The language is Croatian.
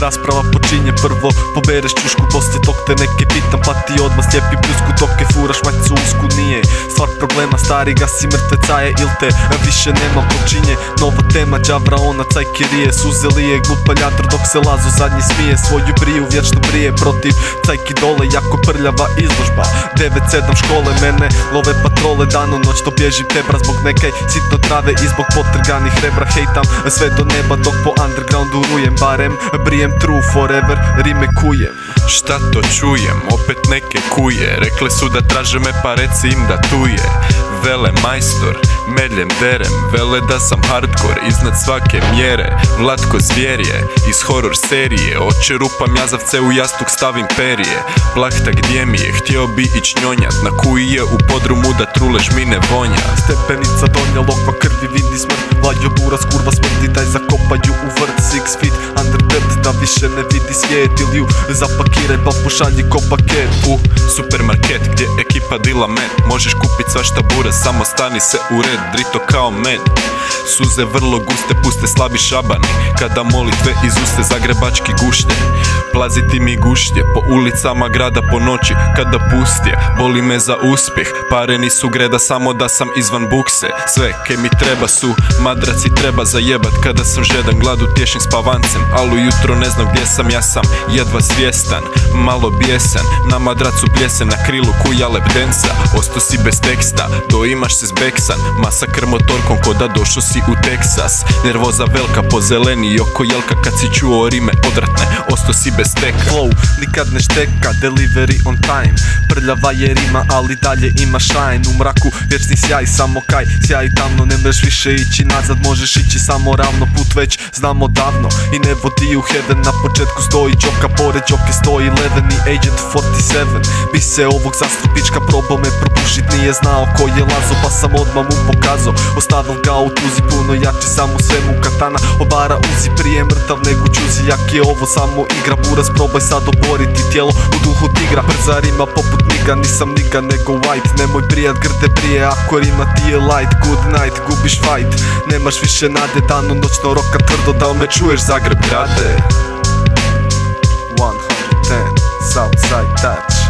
Rasprava počinje prvo, pobereš čušku, poslije tog te neke pitam, pa ti odmah slijepi pljusku, dok je furaš majicu usku. Nije stvar problema, stari gasi mrtve caje, il te više nema počinje. Nova tema, đavra ona cajke rije, suze lije, glupa ljatro dok se Lazo zadnji smije. Svoju briju vječno brije protiv cajki dole, jako prljava izložba. 9-7 škole, mene love patrole, dano noć to bježi tebra zbog nekaj sitno trave i zbog potrganih rebra. Hejtam sve do neba dok po undergroundu rujem, barem brijem true forever, rime kujem. Šta to čujem, opet neke kuje, rekle su da traže me pa reci im da tu je. Vele majstor, meljem derem, vele da sam hardcore iznad svake mjere. Vlatko zvjerje iz horror serije, očerupam jazavce u jastuk stavim perije. Plahta gdje mi je, htio bi ić njonjat, na kuji je u podrumu da trule žmine vonja. Stepenica donja, lokva krvi vidi smrt, vlađo buras kurva smrti, daj zakopaju u vrt. 6 feet under dirt, da više ne vidi svijet, ili ju zapakiraj pa pošalji ko paket. U supermarket gdje ekipa dila med, možeš kupit svašta buras, samo stani se u red, drito kao med. Suze vrlo guste, puste slabi šabani, kada molitve izuste zagrebački gušlje. Plaziti mi gušlje po ulicama grada po noći, kada pustije, boli me za uspjeh. Pare nisu greda, samo da sam izvan bukse. Sve ke mi treba su madraci, treba zajebat. Kada sam žedan, gladu tješim spavancem, ali ujutro ne znam gdje sam, ja sam jedva svjestan, malo bijesan. Na madracu plesen, na krilu kuja lepdenca, osto si bez teksta, doimaš se zbeksan. Masakr motorkom ko da došo si u Teksas. Nervoza velika po zeleni oko jelka, kad si čuo rime odratne, osto si bez teka. Flow nikad ne šteka, delivery on time, prljava je rima ali dalje ima shine. U mraku vječni sjaj, samo kaj sjaj tamno, ne mreš više ići nazad, možeš ići samo ravno, put već znamo davno i ne vodi u heaven. Na početku stoji Đoka, pored Đoke stoji Leven i Agent 47. Bi se ovog zastrupička probao me propušit, nije znao ko je Lazo pa sam odmah mu pokazao. Ostavil ga u tuzi, puno jači sam u svemu, katana obara uzi, prije mrtav nego čuzi. Jak je ovo samo igra, buras probaj sad oboriti tijelo u duhu tigra. Brza rima poput niga, nisam niga nego white, nemoj brijat grde prije, ako rima ti je light. Good night, gubiš fight, nemaš više nade, dano noćno roka tvrdo, da li me čuješ Zagreb grade? 110 Southside Touch.